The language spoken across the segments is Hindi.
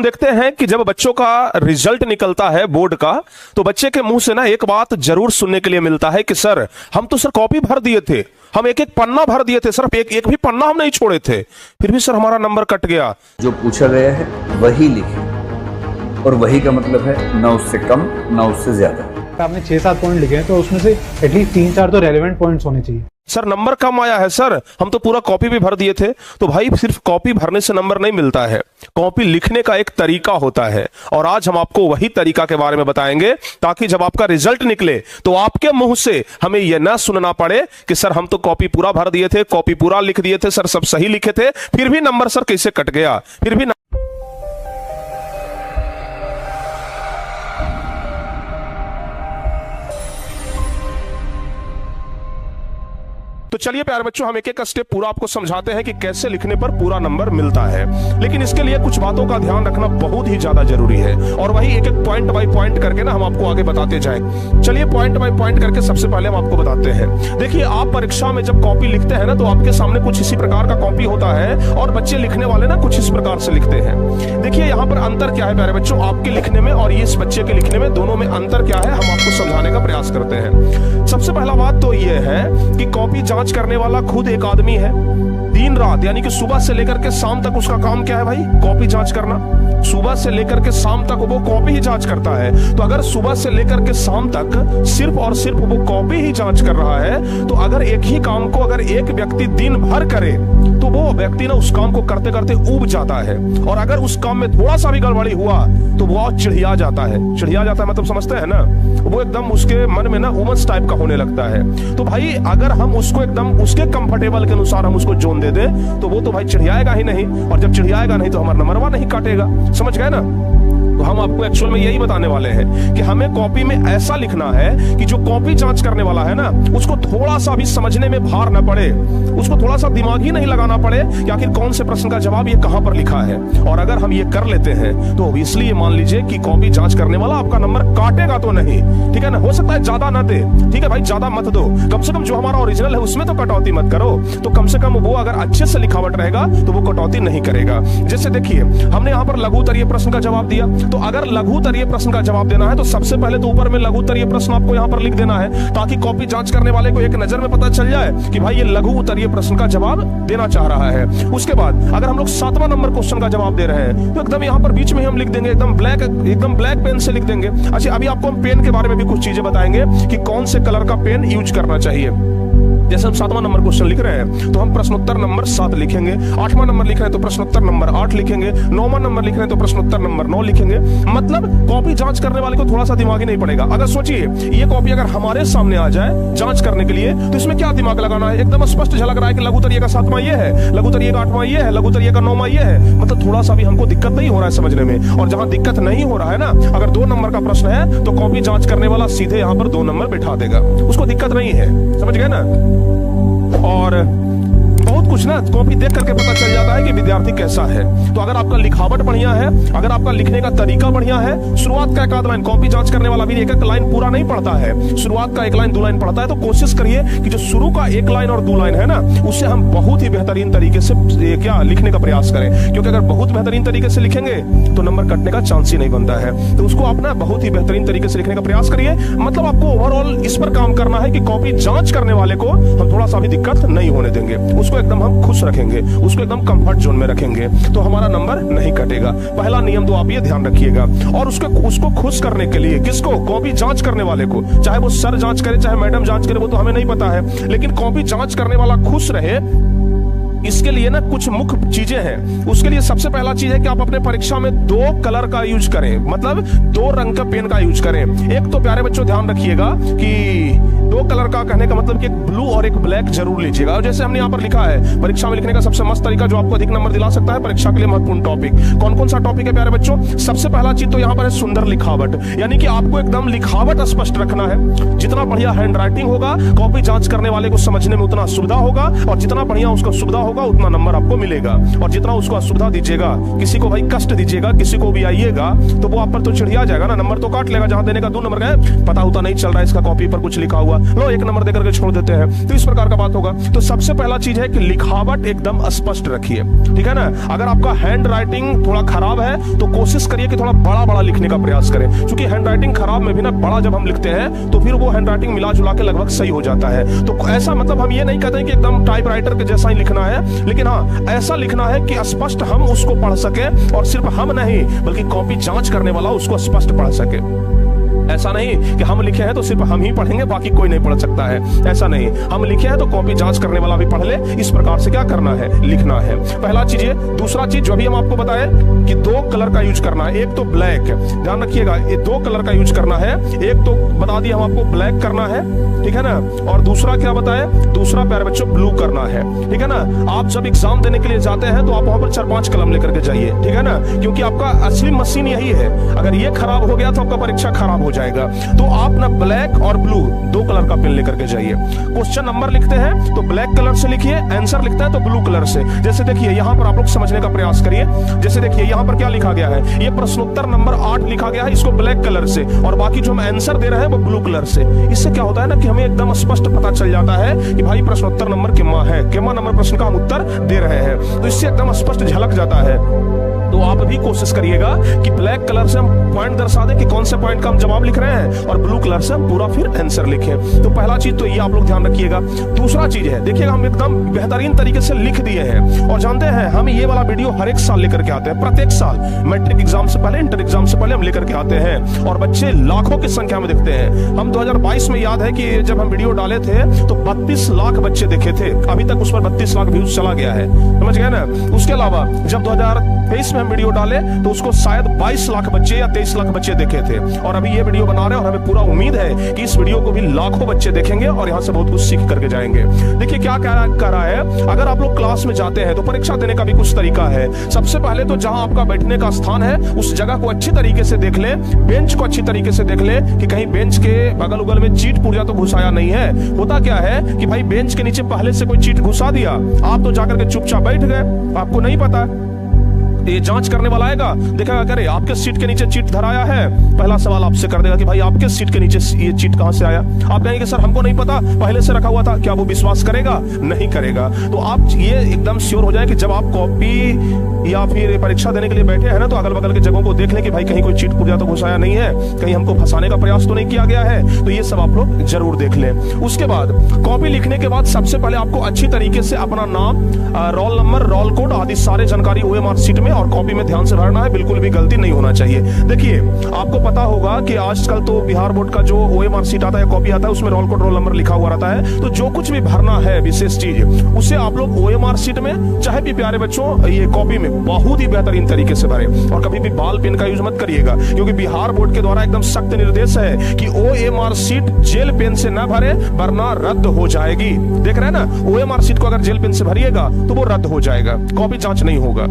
देखते हैं कि जब बच्चों का रिजल्ट निकलता है बोर्ड का, तो बच्चे के मुंह से ना एक बात जरूर सुनने के लिए मिलता है कि सर हम तो सर कॉपी भर दिए थे, हम एक एक पन्ना भर दिए थे, सिर्फ एक भी पन्ना हम नहीं छोड़े थे, फिर भी सर हमारा नंबर कट गया। जो पूछा गया है वही लिखे, और वही का मतलब है ना उससे कम ना उससे ज्यादा। आपने 6-7 पॉइंट लिखे हैं तो उसमें से एटलीस्ट 3-4 तो रेलेवेंट पॉइंट्स होने चाहिए। सर नंबर कम आया है सर, हम तो पूरा कॉपी भी भर दिए थे। तो भाई सिर्फ कॉपी भरने से नंबर नहीं मिलता है, कॉपी लिखने का एक तरीका होता है, और आज हम आपको वही तरीका के बारे में बताएंगे ताकि जब आपका रिजल्ट निकले तो आपके मुंह से हमें यह ना सुनना पड़े कि सर हम तो कॉपी पूरा भर दिए थे, कॉपी पूरा लिख दिए थे, सर सब सही लिखे थे, फिर भी नंबर सर कैसे कट गया, फिर भी तो चलिए प्यारे बच्चों, हम एक एक स्टेप पूरा आपको समझाते हैं कि कैसे लिखने पर पूरा नंबर मिलता है। लेकिन इसके लिए कुछ बातों का ध्यान रखना बहुत ही ज्यादा जरूरी है, और वही एक एक पॉइंट बाय पॉइंट करके ना हम आपको आगे बताते जाएं। चलिए पॉइंट बाय पॉइंट करके सबसे पहले हम आपको बताते हैं। देखिए, आप परीक्षा में जब कॉपी लिखते हैं ना, तो आपके सामने कुछ इसी प्रकार का कॉपी होता है, और बच्चे लिखने वाले ना कुछ इस प्रकार से लिखते हैं। देखिए यहाँ पर अंतर क्या है प्यारे बच्चों, आपके लिखने में और इस बच्चे के लिखने में, दोनों में अंतर क्या है हम आपको समझाने का प्रयास करते हैं। सबसे पहला बात तो यह है कि कॉपी जांच करने वाला खुद एक आदमी है। दिन रात यानी कि सुबह से लेकर के शाम तक उसका काम क्या है भाई? कॉपी जांच करना। सुबह से लेकर के शाम तक वो कॉपी ही जांच करता है। तो अगर सुबह से लेकर के शाम तक सिर्फ और सिर्फ वो कॉपी ही जांच कर रहा है, तो अगर एक ही काम को अगर एक व्यक्ति दिन भर करे तो वो व्यक्ति ना उस काम को करते करते ऊब जाता है, और अगर उस काम में थोड़ा सा भी गड़बड़ी हुआ तो वो चिढ़िया जाता है। चिढ़िया जाता है मतलब समझते हैं ना, वो एकदम उसके मन में ना उमस टाइप का होने लगता है। तो भाई अगर हम उसको एकदम उसके कंफर्टेबल के अनुसार हम उसको जोन दे दे तो वो तो भाई चिढ़ियाएगा ही नहीं, और जब चिढ़ियाएगा नहीं तो हमारा नंबरवा नहीं काटेगा। समझ गए ना? तो हम आपको एक्चुअल में यही बताने वाले हैं कि हमें कॉपी में ऐसा लिखना है कि जो कॉपी जांच करने वाला है ना, उसको थोड़ा सा भी समझने में भार न पड़े, उसको थोड़ा सा दिमाग ही नहीं लगाना पड़े कि आखिर कौन से प्रश्न का जवाब ये कहां पर लिखा है। और अगर हम ये कर लेते हैं तो इसलिए मान लीजिए कि कॉपी जांच करने वाला आपका नंबर काटेगा तो नहीं, ठीक है ना? हो सकता है ज्यादा न दे, ठीक है भाई, ज्यादा मत दो, कम से कम जो हमारा ओरिजिनल है उसमें तो कटौती मत करो। तो कम से कम वो अगर अच्छे से लिखावट रहेगा तो वो कटौती नहीं करेगा। जैसे देखिए, हमने यहाँ पर लघु उत्तरीय प्रश्न का जवाब दिया, तो अगर लघु उत्तरीय प्रश्न का जवाब देना है तो सबसे पहले तो ऊपर में लघु उत्तरीय प्रश्न आपको यहाँ पर लिख देना है, ताकि कॉपी जांच करने वाले को एक नजर में पता चल जाए कि भाई ये लघु उत्तरीय प्रश्न का जवाब देना चाह रहा है। उसके बाद अगर हम लोग 7वां नंबर क्वेश्चन का जवाब दे रहे हैं तो एकदम यहाँ पर बीच में हम लिख देंगे, एकदम ब्लैक पेन से लिख देंगे। अच्छा, अभी आपको हम पेन के बारे में भी कुछ चीजें बताएंगे कि कौन से कलर का पेन यूज करना चाहिए। जैसे हम 7वां नंबर क्वेश्चन लिख रहे हैं तो हम प्रश्नोत्तर नंबर 7 लिखेंगे, 8वां नंबर लिख रहे हैं तो प्रश्नोत्तर नंबर 8 लिखेंगे, 9वां नंबर लिख रहे हैं तो प्रश्नोत्तर नंबर 9 लिखेंगे। मतलब कॉपी जांच करने वाले को थोड़ा सा दिमाग ही नहीं पड़ेगा। अगर सोचिए ये कॉपी अगर हमारे सामने आ जाए जांच करने के लिए तो इसमें क्या दिमाग लगाना है? एकदम स्पष्ट झलक रहा है कि लघु उत्तरीय का 7वां ये है, लघु उत्तरीय का 8वां ये है, लघु उत्तरीय का 9वां ये है। मतलब थोड़ा सा भी हमको दिक्कत नहीं हो रहा है समझने में। और जहां दिक्कत नहीं हो रहा है ना, अगर 2 नंबर का प्रश्न है तो कॉपी जांच करने वाला सीधे यहाँ पर 2 नंबर बिठा देगा, उसको दिक्कत नहीं है। समझ गए ना? और बहुत कुछ ना कॉपी देख करके पता चल जाता है कि विद्यार्थी कैसा है। तो अगर आपका लिखावट बढ़िया है, अगर आपका लिखने का तरीका बढ़िया है, शुरुआत का एक आध लाइन, कॉपी जांच करने वाला भी एक एक लाइन पूरा नहीं पढ़ता है, शुरुआत का 1 लाइन 2 लाइन पढ़ता है, तो कोशिश करिए कि जो शुरू का 1 लाइन और 2 लाइन है ना, उससे हम बहुत ही बेहतरीन तरीके से क्या लिखने का प्रयास करें। क्योंकि अगर बहुत बेहतरीन तरीके से लिखेंगे तो नंबर कटने का चांस ही नहीं बनता है। तो उसको आप ना बहुत ही बेहतरीन तरीके से लिखने का प्रयास करिए। मतलब आपको ओवरऑल इस पर काम करना है कि कॉपी जांच करने वाले को हम थोड़ा सा भी दिक्कत नहीं होने देंगे, उसको एकदम हम खुश रखेंगे, उसको एकदम कंफर्ट जोन में रखेंगे, तो हमारा नंबर नहीं कटेगा। पहला नियम तो आप ये ध्यान रखिएगा। और उसको खुश करने के लिए, किसको? कॉपी जांच करने वाले को, चाहे वो सर जांच करे चाहे मैडम जांच करे, वो तो हमें नहीं पता है, लेकिन कॉपी जांच करने वाला खुश रहे, इसके लिए ना कुछ मुख्य चीजें हैं। उसके लिए सबसे पहला चीज है कि आप अपने परीक्षा में 2 कलर का यूज करें, मतलब 2 रंग का पेन का यूज करें। एक तो प्यारे बच्चों ध्यान रखिएगा कि 2 कलर का कहने का मतलब कि एक ब्लू और एक ब्लैक जरूर लीजिएगा। और जैसे हमने यहाँ पर लिखा है, परीक्षा में लिखने का सबसे मस्त तरीका जो आपको अधिक नंबर दिला सकता है, परीक्षा के लिए महत्वपूर्ण टॉपिक कौन कौन सा टॉपिक है प्यारे बच्चों? सबसे पहला चीज तो यहाँ पर है सुंदर लिखावट, यानी कि आपको एकदम लिखावट स्पष्ट रखना है। जितना बढ़िया हैंड राइटिंग होगा, कॉपी जांच करने वाले को समझने में उतना सुविधा होगा, और जितना बढ़िया उसका सुविधा होगा होगा उतना नंबर आपको मिलेगा। और जितना उसको असुविधा दीजिएगा, किसी को भाई कष्ट दीजिएगा, किसी को भी आइएगा तो वो आप पर तो चिढ़िया जाएगा ना, नंबर तो काट लेगा। जहां देने का 2 नंबर गए, पता होता नहीं चल रहा है इसका कॉपी पर कुछ लिखा हुआ, लो 1 नंबर देकर के छोड़ देते हैं। तो इस प्रकार का बात होगा। तो सबसे पहला चीज है कि लिखावट एकदम स्पष्ट रखिए, ठीक है ना। अगर आपका हैंड राइटिंग थोड़ा खराब है तो कोशिश करिए कि थोड़ा बड़ा बड़ा लिखने का प्रयास करें, क्योंकि हैंड राइटिंग खराब में भी ना बड़ा जब हम लिखते हैं तो फिर वो हैंड राइटिंग मिला जुला के लगभग सही हो जाता है। तो ऐसा मतलब हम ये नहीं कहते हैं कि एकदम टाइपराइटर के जैसा ही लिखना है, लेकिन हाँ ऐसा लिखना है कि स्पष्ट हम उसको पढ़ सके, और सिर्फ हम नहीं बल्कि कॉपी जांच करने वाला उसको स्पष्ट पढ़ सके। ऐसा नहीं कि हम लिखे हैं तो सिर्फ हम ही पढ़ेंगे, बाकी कोई नहीं पढ़ सकता है, ऐसा नहीं। हम लिखे हैं तो कॉपी जांच करने वाला भी पढ़ ले। इस प्रकार से क्या करना है, लिखना है, पहला चीज ये। दूसरा चीज जो भी हम आपको बताए कि 2 कलर का यूज करना है, एक तो ब्लैक, ध्यान रखिएगा ये 2 कलर का यूज करना है। एक तो बता दिया हम आपको ब्लैक करना है, ठीक है ना, और दूसरा क्या बताए, दूसरा प्यारे बच्चों ब्लू करना है, ठीक है ना। आप जब एग्जाम देने के लिए जाते हैं तो आप वहां पर 4-5 कलम लेकर के जाइए, ठीक है ना, क्योंकि आपका असली मशीन यही है। अगर ये खराब हो गया तो आपका परीक्षा खराब हो जाएगा। तो आप ना ब्लैक और ब्लू 2 कलर का पेन लेकर के जाइए। क्वेश्चन नंबर लिखते हैं तो ब्लैक कलर से लिखिए, आंसर लिखते हैं तो ब्लू कलर से। जैसे देखिए यहां पर आप लोग समझने का प्रयास करिए। जैसे देखिए यहां पर क्या लिखा गया है, ये प्रश्नोत्तर नंबर 8 लिखा गया है, इसको ब्लैक कलर से, और बाकी जो हम आंसर दे रहे हैं वो ब्लू कलर से। इससे क्या होता है ना कि हमें एकदम स्पष्ट पता चल जाता है कि भाई प्रश्नोत्तर नंबर कितना है, कितना नंबर प्रश्न का हम उत्तर दे रहे हैं, तो इससे एकदम स्पष्ट झलक जाता है। तो आप भी कोशिश करिएगा कि ब्लैक कलर से हम पॉइंट दर्शा दें कि कौन से पॉइंट का हम जवाब लिख रहे हैं, और ब्लू कलर से हम पूरा फिर आंसर लिखें। तो पहला चीज तो ये आप लोग ध्यान रखिएगा। दूसरा चीज है, देखिएगा हम एकदम बेहतरीन तरीके से लिख दिए हैं, और जानते हैं हम ये वाला वीडियो हर एक साल लेकर के आते हैं, प्रत्येक साल मैट्रिक एग्जाम से पहले, इंटर एग्जाम से पहले हम लेकर के आते हैं, और बच्चे लाखों की संख्या में देखते हैं। हम 2022 में याद है कि जब हम वीडियो डाले थे तो 32 लाख बच्चे देखे थे, अभी तक उस पर 32 लाख व्यूज चला गया है, समझ गए ना। उसके अलावा जब 2023 में हम वीडियो डाले तो उसको शायद 22 लाख बच्चे या 23 लाख बच्चे देखे थे, और अभी ये वीडियो बना रहे हैं, और हमें पूरा उम्मीद है कि इस वीडियो को भी लाखों बच्चे देखेंगे और यहां से बहुत कुछ सीख करके जाएंगे। देखिए क्या कह रहा है, अगर आप लोग क्लास में जाते हैं तो परीक्षा देने का भी कुछ तरीका है। सबसे पहले तो जहां आपका बैठने का स्थान है उस जगह को अच्छी तरीके से देख ले, बेंच को अच्छी तरीके से देख ले कि कहीं बेंच के बगल उगल में चीट पुर्जा तो घुसाया नहीं है। होता क्या है कि भाई बेंच के नीचे पहले से कोई चीट घुसा दिया, आप तो जाकर के चुपचाप बैठ गए, आपको नहीं पता। ये जांच करने वाला आएगा, देखेगा करे आपके सीट के नीचे चीट धराया है, पहला सवाल आपसे कर देगा कि भाई आपके सीट के नीचे ये चीट कहां से आया। आप कहेंगे सर हमको नहीं पता, पहले से रखा हुआ था। क्या वो विश्वास करेगा? नहीं करेगा। तो आप ये एकदम श्योर हो जाए कि जब आप कॉपी या फिर परीक्षा देने के लिए बैठे हैं ना, तो अगल बगल के जगहों को देख लें कि भाई कहीं कोई चीट पुर्जा तो घुसाया नहीं है, कहीं हमको फंसाने का प्रयास तो नहीं किया गया है। तो ये सब आप लोग जरूर देख लें। उसके बाद कॉपी लिखने के बाद सबसे पहले आपको अच्छी तरीके से अपना नाम, रोल नंबर, रोल कोड आदि सारे जानकारी ओएमआर शीट में और कॉपी में ध्यान से भरना है, बिल्कुल भी गलती नहीं होना चाहिए। देखिए आपको पता होगा कि आजकल तो बिहार बोर्ड का जो ओएमआर शीट आता है, कॉपी आता है, उसमें रोल कोड, रोल नंबर लिखा हुआ रहता है। तो जो कुछ भी भरना है विशेष चीज, उसे आप लोग ओएमआर शीट में, चाहे भी प्यारे बच्चों ये कॉपी में बहुत ही बेहतरीन तरीके से भरें। और कभी भी बाल पेन का यूज मत करिएगा, क्योंकि बिहार बोर्ड के द्वारा एकदम सख्त निर्देश है कि ओएमआर शीट जेल पेन से न भरे वरना रद्द हो जाएगी। देख रहे हैं ना, ओएमआर शीट को अगर जेल पेन से भरिएगा तो वो रद्द हो जाएगा, कॉपी जांच नहीं होगा।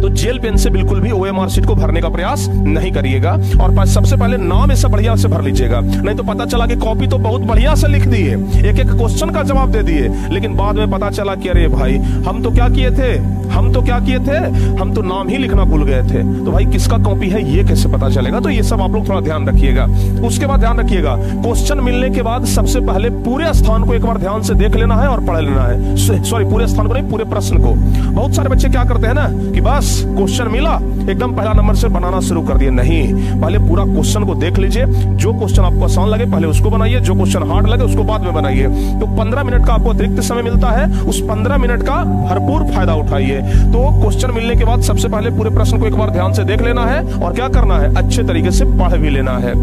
तो जेल पेन से बिल्कुल भी ओएमआर शीट को भरने का प्रयास नहीं करिएगा। और सबसे पहले नाम ऐसा बढ़िया से भर लीजिएगा, नहीं तो पता चला कि कॉपी तो बहुत बढ़िया से लिख दिए, एक एक क्वेश्चन का जवाब दे दिए, लेकिन बाद में पता चला कि अरे भाई हम तो क्या किए थे, हम तो नाम ही लिखना भूल गए थे। तो भाई किसका कॉपी है ये कैसे पता चलेगा? तो ये सब आप लोग थोड़ा ध्यान रखिएगा। उसके बाद ध्यान रखिएगा, क्वेश्चन मिलने के बाद सबसे पहले पूरे स्थान को एक बार ध्यान से देख लेना है और पढ़ लेना है। सॉरी, पूरे स्थान को नहीं, पूरे प्रश्न को। बहुत सारे बच्चे क्या करते हैं ना कि बस क्वेश्चन मिला एकदम पहला नंबर से बनाना शुरू कर दिए। नहीं, पहले पूरा क्वेश्चन को देख लीजिए, जो क्वेश्चन आपको आसान लगे पहले उसको बनाइए, जो क्वेश्चन हार्ड लगे उसको बाद में बनाइए। तो 15 मिनट का आपको अतिरिक्त समय मिलता है, उस 15 मिनट का भरपूर फायदा उठाइए। तो क्वेश्चन मिलने के बाद सबसे पहले पूरे प्रश्न को एक बार ध्यान से देख लेना है, और क्या करना है, अच्छे तरीके से पढ़ भी लेना है।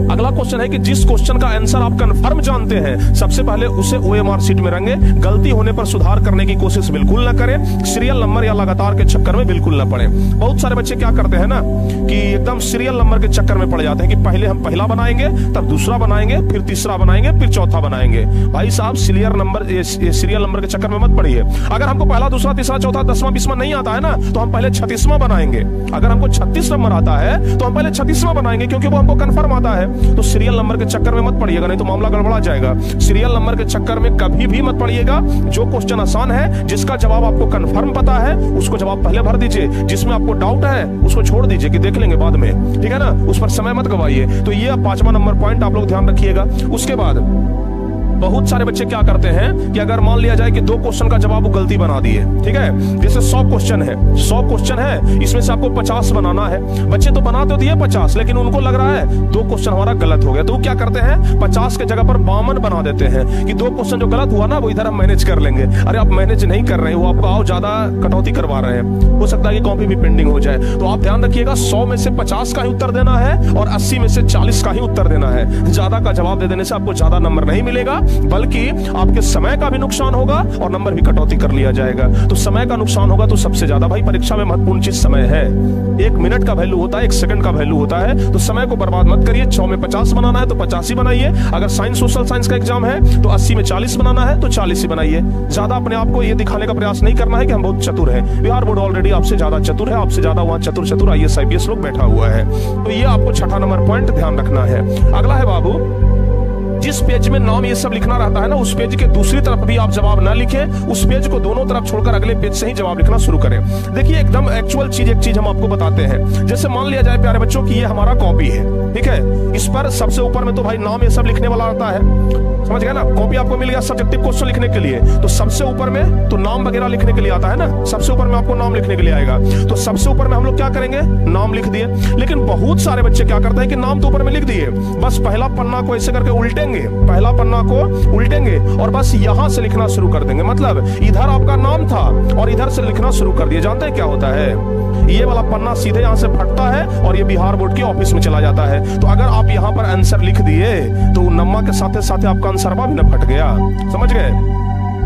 अगला क्वेश्चन है कि जिस क्वेश्चन का आंसर आप कंफर्म जानते हैं, सबसे पहले उसे ओएमआर शीट में रंगे। गलती होने पर सुधार करने की कोशिश बिल्कुल न करें, सीरियल नंबर या लगातार के चक्कर में बिल्कुल न पड़े। बहुत सारे बच्चे क्या करते हैं ना कि एकदम सीरियल नंबर के चक्कर में पड़ जाते हैं कि पहले हम पहला बनाएंगे, तब दूसरा बनाएंगे, फिर तीसरा बनाएंगे, फिर चौथा बनाएंगे। भाई साहब सीरियल नंबर के चक्कर में मत पड़िए। अगर हमको पहला, दूसरा, तीसरा, चौथा, 10वां, 20वां नहीं आता है ना, तो हम पहले 36वां बनाएंगे। अगर हमको 36 नंबर आता है तो हम पहले 36वां बनाएंगे, क्योंकि वो हमको कंफर्म आता है। है तो सीरियल नंबर के चक्कर में मत पड़िएगा, नहीं तो मामला गड़बड़ा जाएगा। सीरियल नंबर के चक्कर में कभी भी मत पड़िएगा। जो क्वेश्चन आसान है, जिसका जवाब आपको कंफर्म पता है, उसको जवाब पहले भर दीजिए। जिसमें आपको डाउट है उसको छोड़ दीजिए कि देख लेंगे बाद में, ठीक है ना, उस पर समय मत गवाइए। तो ये 5वां नंबर पॉइंट आप लोग ध्यान रखिएगा। उसके बाद बहुत सारे बच्चे क्या करते हैं कि अगर मान लिया जाए कि 2 क्वेश्चन का जवाब वो गलती बना दिए, ठीक है, जैसे 100 क्वेश्चन है, 100 क्वेश्चन है, इसमें से आपको 50 बनाना है। बच्चे तो बना तो दिए 50, लेकिन उनको लग रहा है 2 क्वेश्चन हमारा गलत हो गया, तो वो क्या करते हैं 50 के जगह पर 52 बना देते हैं कि 2 क्वेश्चन जो गलत हुआ ना वो इधर हम मैनेज कर लेंगे। अरे आप मैनेज नहीं कर रहे हैं, वो आपको ज्यादा कटौती करवा रहे हैं, हो सकता है कि कॉपी भी पेंडिंग हो जाए। तो आप ध्यान रखिएगा 100 में से 50 का ही उत्तर देना है और 80 में से 40 का ही उत्तर देना है। ज्यादा का जवाब दे देने से आपको ज्यादा नंबर नहीं मिलेगा, बल्कि आपके समय का भी नुकसान होगा और नंबर भी कटौती कर लिया जाएगा। तो समय का नुकसान होगा तो सबसे ज्यादा भाई परीक्षा में महत्वपूर्ण चीज समय है। 1 मिनट का वैल्यू होता है, 1 सेकंड का वैल्यू होता है, तो समय को बर्बाद मत करिए। 100 में 50 बनाना है तो 50 ही बनाइए। अगर साइंस सोशल साइंस का एग्जाम है तो 80 में 40 बनाना है तो 40 ही बनाइए। ज्यादा अपने आप को यह दिखाने का प्रयास नहीं करना है कि हम बहुत चतुर हैं। बिहार बोर्ड ऑलरेडी आपसे ज्यादा चतुर है, आपसे ज्यादा वहां चतुर IAS IPS लोग बैठा हुआ है। तो ये आपको 6ठा नंबर पॉइंट ध्यान रखना है। अगला है बाबू, जिस पेज में नाम ये सब लिखना रहता है ना, उस पेज के दूसरी तरफ भी आप जवाब ना लिखें, उस पेज को दोनों तरफ छोड़कर अगले पेज से ही जवाब लिखना शुरू करें। देखिए एकदम एक्चुअल चीज, एक चीज हम आपको बताते हैं। जैसे मान लिया जाए प्यारे बच्चों कि ये हमारा कॉपी है, ठीक है, इस पर सबसे ऊपर में तो भाई नाम ये सब लिखने वाला रहता है, समझ गए ना। कॉपी आपको मिल गया सब्जेक्टिव क्वेश्चन लिखने के लिए, तो सबसे ऊपर में तो नाम वगैरह लिखने के लिए आता है ना, सबसे ऊपर में आपको नाम लिखने के लिए आएगा। तो सबसे ऊपर में हम लोग क्या करेंगे, नाम लिख दिए। लेकिन बहुत सारे बच्चे क्या करते हैं कि नाम तो ऊपर में लिख दिए, बस पहला पन्ना को ऐसे करके उल्टेंगे, पहला पन्ना को उल्टेंगे और बस यहां से लिखना शुरू कर देंगे। मतलब इधर आपका नाम था और इधर से लिखना शुरू कर दिए। जानते हैं क्या होता है, ये वाला पन्ना सीधे यहां से फटता है और ये बिहार बोर्ड के ऑफिस में चला जाता है। तो अगर आप यहां पर आंसर लिख दिए तो नम्मा के साथ साथ आपका आंसरवा भी न फट गया, समझ गए।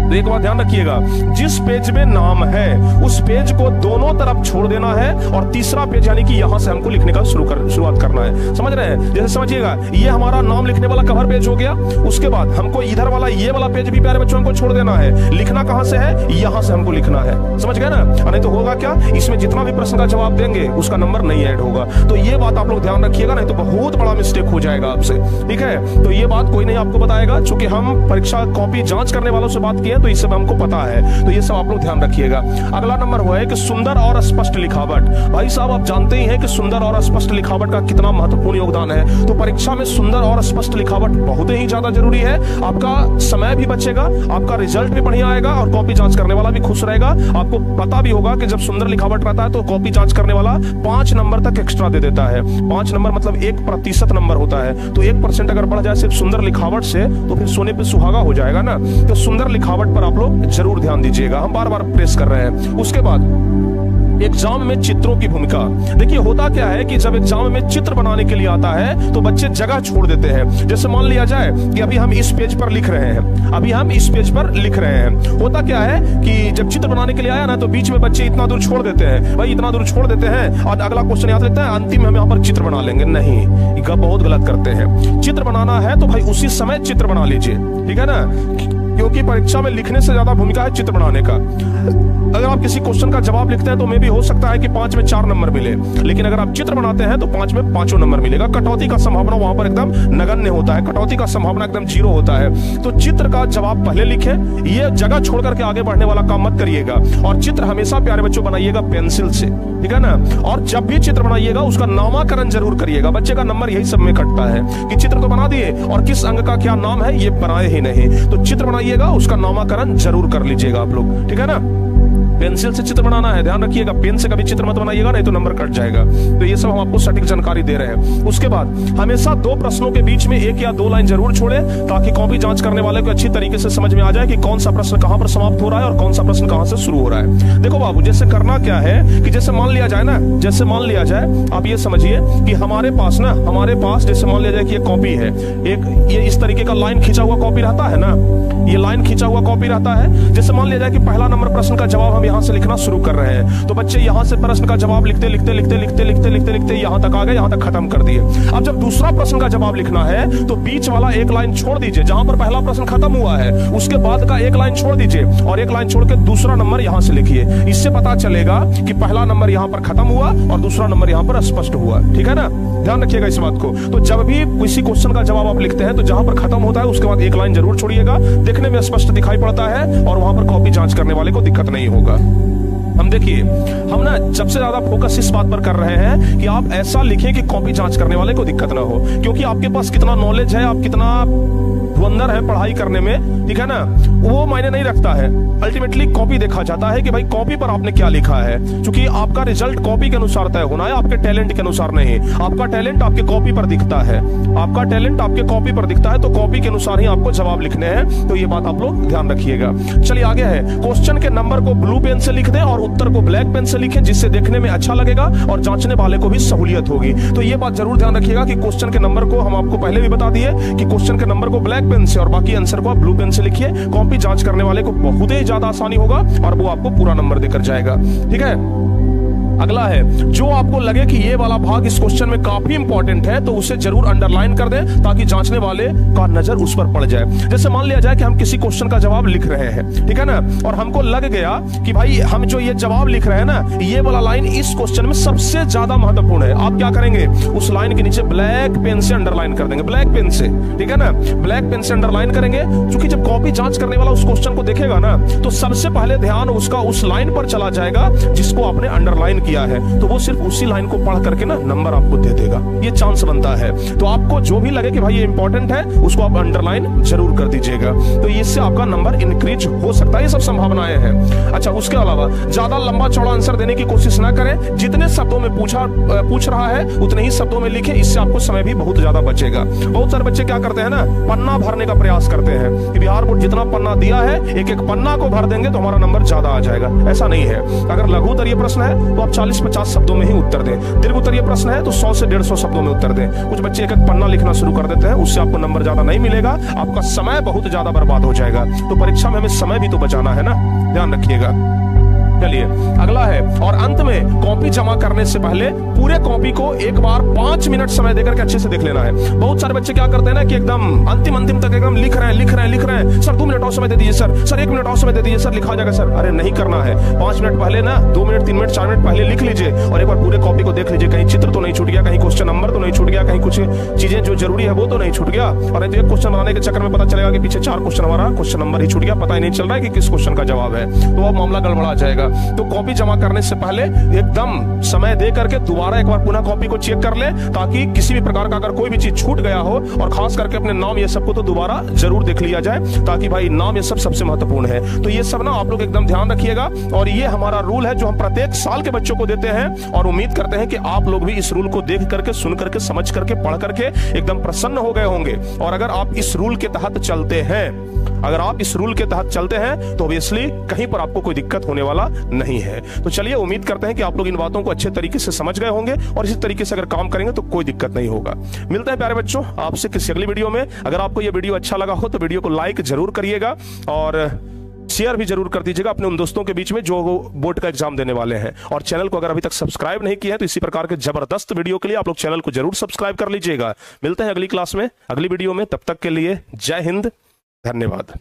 तो एक बात ध्यान रखिएगा, जिस पेज में नाम है उस पेज को दोनों तरफ छोड़ देना है और तीसरा पेज यानी कि यहां से हमको लिखने का शुरुआत करना है, समझ रहे हैं। जैसे समझिएगा ये हमारा नाम लिखने वाला कवर पेज हो गया, उसके बाद हमको इधर वाला ये वाला पेज भी प्यारे बच्चों हमको छोड़ देना है। लिखना कहां से है, यहां से हमको लिखना है, समझ गए ना। नहीं तो होगा क्या, इसमें जितना भी प्रश्न का जवाब देंगे उसका नंबर नहीं ऐड होगा। तो ये बात आप लोग ध्यान रखिएगा, नहीं तो बहुत बड़ा मिस्टेक हो जाएगा आपसे, ठीक है। तो ये बात कोई नहीं आपको बताएगा, चूंकि हम परीक्षा कॉपी जांच करने वालों से बात किए तो इस सब हमको पता है। तो ये सब आप लोग ध्यान रखिएगा। अगला नंबर हुआ है कि सुंदर और स्पष्ट लिखावट। भाई साहब आप जानते ही हैं कि सुंदर और स्पष्ट लिखावट का कितना महत्वपूर्ण योगदान है। तो परीक्षा में सुंदर और स्पष्ट लिखावट बहुत ही ज्यादा जरूरी है। आपका समय भी बचेगा, आपका रिजल्ट भी बढ़िया आएगा और कॉपी जांच करने वाला भी खुश रहेगा। आपको पता भी होगा कि जब सुंदर लिखावट रहता है तो कॉपी जांच करने वाला 5 नंबर तक एक्स्ट्रा दे देता है। 5 नंबर मतलब 1% नंबर होता है। तो 1% अगर बढ़ जाए सिर्फ सुंदर लिखावट से तो फिर सोने पे सुहागा हो जाएगा ना। तो सुंदर लिखावट पर आप लोग जरूर ध्यान दीजिएगा, हम बार बार प्रेस कर रहे हैं। उसके बाद एग्जाम में चित्रों की भूमिका। देखिए होता क्या है कि जब एग्जाम में चित्र बनाने के लिए आता है तो बच्चे जगह छोड़ देते हैं। जैसे मान लिया जाए कि अभी हम इस पेज पर लिख रहे हैं, अभी हम इस पेज पर लिख रहे हैं। होता क्या है कि जब चित्र बनाने के लिए आया ना तो बीच में बच्चे इतना दूर छोड़ देते हैं, भाई इतना दूर छोड़ देते हैं और अगला क्वेश्चन याद लेते हैं, अंतिम हम यहाँ पर चित्र बना लेंगे। नहीं, ये बहुत गलत करते हैं। चित्र बनाना है तो भाई उसी समय चित्र बना लीजिए, ठीक है ना, क्योंकि परीक्षा में लिखने से ज्यादा भूमिका है चित्र बनाने का। अगर आप किसी क्वेश्चन का जवाब लिखते हैं तो मे भी हो सकता है कि 5 में 4 नंबर मिले, लेकिन अगर आप चित्र बनाते हैं तो 5 में 5 नंबर मिलेगा। कटौती का संभावना वहां पर एकदम नगण्य होता है, कटौती का संभावना एकदम 0 होता है। तो चित्र का जवाब पहले लिखें, ये जगह छोड़ करके आगे बढ़ने वाला काम मत करिएगा। और चित्र हमेशा प्यारे बच्चों बनाइएगा पेंसिल से, ठीक है ना। और जब भी चित्र बनाइएगा उसका नामाकरण जरूर करिएगा। बच्चे का नंबर यही सब में कटता है कि चित्र तो बना दिए और किस अंग का क्या नाम है ये बनाए ही नहीं। तो चित्र बनाइएगा, उसका नामाकरण जरूर कर लीजिएगा आप लोग, ठीक है ना। पेंसिल से चित्र बनाना है, ध्यान रखिएगा, पेन से कभी चित्र मत बनाइएगा, नहीं तो नंबर कट जाएगा। तो ये सब हम आपको सटीक जानकारी दे रहे हैं। उसके बाद हमेशा 2 प्रश्नों के बीच में 1 या 2 लाइन जरूर छोड़े, ताकि कॉपी जांच करने वाले को अच्छी तरीके से समझ में आ जाए कि कौन सा प्रश्न कहां पर समाप्त हो रहा है और कौन सा प्रश्न कहां से शुरू हो रहा है। देखो बाबू, जैसे करना क्या है कि जैसे मान लिया जाए ना, जैसे मान लिया जाए, आप ये समझिए कि हमारे पास जैसे मान लिया जाए कि ये कॉपी है, एक ये इस तरीके का लाइन खींचा हुआ कॉपी रहता है ना, ये लाइन खींचा हुआ कॉपी रहता है। जैसे मान लिया जाए कि पहला नंबर प्रश्न का जवाब हम यहां से लिखना शुरू कर रहे हैं। तो बच्चे यहां से प्रश्न का जवाब लिखते लिखते लिखते लिखते लिखते लिखते लिखते यहां तक आ गए, यहां तक खत्म कर दिए। अब जब दूसरा प्रश्न का जवाब लिखना है तो बीच वाला एक लाइन छोड़ दीजिए, जहां पर पहला प्रश्न खत्म हुआ है उसके बाद का एक लाइन छोड़ दीजिए और एक लाइन छोड़ के दूसरा नंबर यहां से लिखिए। इससे पता चलेगा कि पहला नंबर यहां पर खत्म हुआ और दूसरा नंबर यहां पर स्पष्ट हुआ। ठीक है ना, ध्यान रखिएगा इस बात को। तो जब भी किसी क्वेश्चन का जवाब आप लिखते हैं तो जहां पर खत्म होता है उसके बाद एक लाइन जरूर छोड़िएगा, देखने में स्पष्ट दिखाई पड़ता है और वहां पर कॉपी जांच करने वाले को दिक्कत नहीं होगा। हम देखिए, हम ना सबसे ज्यादा फोकस इस बात पर कर रहे हैं कि आप ऐसा लिखें कि कॉपी जांच करने वाले को दिक्कत ना हो, क्योंकि आपके पास कितना नॉलेज है, आप कितना धुरंधर है पढ़ाई करने में, ठीक है ना, वो मायने नहीं रखता है। अल्टीमेटली कॉपी देखा जाता है कि भाई कॉपी पर आपने क्या लिखा है, क्योंकि आपका रिजल्ट कॉपी के अनुसार तय होना है, आपके टैलेंट के अनुसार नहीं। आपका टैलेंट आपके कॉपी पर दिखता है, आपका टैलेंट आपके कॉपी पर दिखता है, तो कॉपी के अनुसार ही आपको जवाब लिखने हैं। तो ये बात आप लोग ध्यान रखिएगा। चलिए आगे है, क्वेश्चन के नंबर को ब्लू पेन से लिख दें और उत्तर को ब्लैक पेन से लिखें, जिससे देखने में अच्छा लगेगा और जांचने वाले को भी सहूलियत होगी। तो ये बात जरूर ध्यान रखिएगा कि क्वेश्चन के नंबर को हम आपको पहले भी बता दिए कि क्वेश्चन के नंबर को ब्लैक पेन से और बाकी आंसर को आप ब्लू पेन से लिखिए। कॉपी जांच करने वाले को बहुत ही ज्यादा आसानी होगा और वो आपको पूरा नंबर देकर जाएगा। ठीक है, अगला है, जो आपको लगे कि ये वाला भाग इस क्वेश्चन में काफी इंपॉर्टेंट है तो उसे जरूर अंडरलाइन कर दें ताकि जांचने वाले का नजर उस पर पड़ जाए। जैसे मान लिया जाए कि हम किसी क्वेश्चन का जवाब लिख रहे हैं, ठीक है ना, और हमको लग गया कि भाई हम जो ये जवाब लिख रहे हैं ना, ये वाला लाइन इस क्वेश्चन में सबसे ज्यादा महत्वपूर्ण है। आप क्या करेंगे, उस लाइन के नीचे ब्लैक पेन से अंडरलाइन कर देंगे, ब्लैक पेन से, ठीक है ना, ब्लैक पेन से अंडरलाइन करेंगे। क्योंकि जब कॉपी जांच करने वाला उस क्वेश्चन को देखेगा ना, तो सबसे पहले ध्यान उसका उस लाइन पर चला जाएगा जिसको आपने अंडरलाइन किया है, तो वो सिर्फ उसी लाइन को पढ़ करके ना नंबर आपको दे देगा। ये चांस बनता है। तो आपको जो भी लगे कि भाई ये इंपॉर्टेंट है उसको आप अंडरलाइन जरूर कर दीजिएगा, तो इससे आपका नंबर इंक्रीज हो सकता है। ये सब संभावनाएं हैं। अच्छा, उसके अलावा ज्यादा लंबा चौड़ा आंसर देने की कोशिश ना करें। जितने शब्दों में पूछ रहा है उतने ही शब्दों में लिखे, इससे आपको समय भी बहुत ज्यादा बचेगा। बहुत सारे बच्चे क्या करते हैं ना, पन्ना भरने का प्रयास करते हैं कि बिहार बोर्ड जितना पन्ना दिया है एक एक पन्ना को भर देंगे तो हमारा नंबर ज्यादा आ जाएगा। ऐसा नहीं है। अगर लघु उत्तरीय प्रश्न है तो आप 40-50 शब्दों में ही उत्तर दें। दीर्घ उत्तरीय प्रश्न है तो 100 से 150 शब्दों में उत्तर दें। कुछ बच्चे एक एक पन्ना लिखना शुरू कर देते हैं, उससे आपको नंबर ज्यादा नहीं मिलेगा, आपका समय बहुत ज्यादा बर्बाद हो जाएगा। तो परीक्षा में हमें समय भी तो बचाना है ना, ध्यान रखिएगा। चलिए अगला है, और अंत में कॉपी जमा करने से पहले पूरे कॉपी को एक बार 5 मिनट समय देकर के अच्छे से देख लेना है। बहुत सारे बच्चे क्या करते हैं ना कि एकदम अंतिम तक एकदम लिख रहे हैं, सर 2 मिनट और समय दे दीजिए सर 1 मिनट और समय दे दीजिए सर, लिखा जाएगा सर। अरे नहीं करना है, 5 मिनट पहले ना 2 मिनट 3 मिनट 4 मिनट पहले लिख लीजिए और एक बार पूरे कॉपी को देख लीजिए, कहीं चित्र तो नहीं छूट गया, कहीं क्वेश्चन नंबर तो नहीं छूट गया, कहीं कुछ चीजें जो जरूरी है वो तो नहीं छूट गया। और एक क्वेश्चन बनाने के चक्कर में पता चलेगा कि पीछे 4 क्वेश्चन हमारा क्वेश्चन नंबर ही छूट गया, पता ही नहीं चल रहा है कि किस क्वेश्चन का जवाब है, तो अब मामला गड़बड़ा जाएगा। तो कॉपी जमा करने से पहले एकदम समय दे करके दोबारा एक बार पुनः कॉपी को चेक कर ले, ताकि किसी भी प्रकार का अगर कोई भी चीज छूट गया हो, और खास करके अपने नाम ये सब को तो दोबारा जरूर देख लिया जाए, ताकि भाई नाम ये सब सबसे महत्वपूर्ण है। तो ये सब ना आप लोग एकदम ध्यान रखिएगा, और ये हमारा रूल है जो हम प्रत्येक साल के बच्चों को देते हैं, और उम्मीद करते हैं कि आप लोग भी इस रूल को देख करके, सुन करके, समझ करके, पढ़ करके एकदम प्रसन्न हो गए होंगे। और अगर आप इस रूल के तहत चलते हैं, तो ऑब्वियसली कहीं पर आपको कोई दिक्कत होने वाला नहीं है। तो चलिए, उम्मीद करते हैं कि आप लोग इन बातों को अच्छे तरीके से समझ गए होंगे, और इसी तरीके से अगर काम करेंगे तो कोई दिक्कत नहीं होगा। मिलते हैं प्यारे बच्चों आपसे किसी अगली वीडियो में। अगर आपको यह वीडियो अच्छा लगा हो तो वीडियो को लाइक जरूर करिएगा और शेयर भी जरूर कर दीजिएगा अपने उन दोस्तों के बीच में जो बोर्ड का एग्जाम देने वाले हैं। और चैनल को अगर अभी तक सब्सक्राइब नहीं किया है तो इसी प्रकार के जबरदस्त वीडियो के लिए आप लोग चैनल को जरूर सब्सक्राइब कर लीजिएगा। मिलते हैं अगली क्लास में, अगली वीडियो में। तब तक के लिए जय हिंद, धन्यवाद।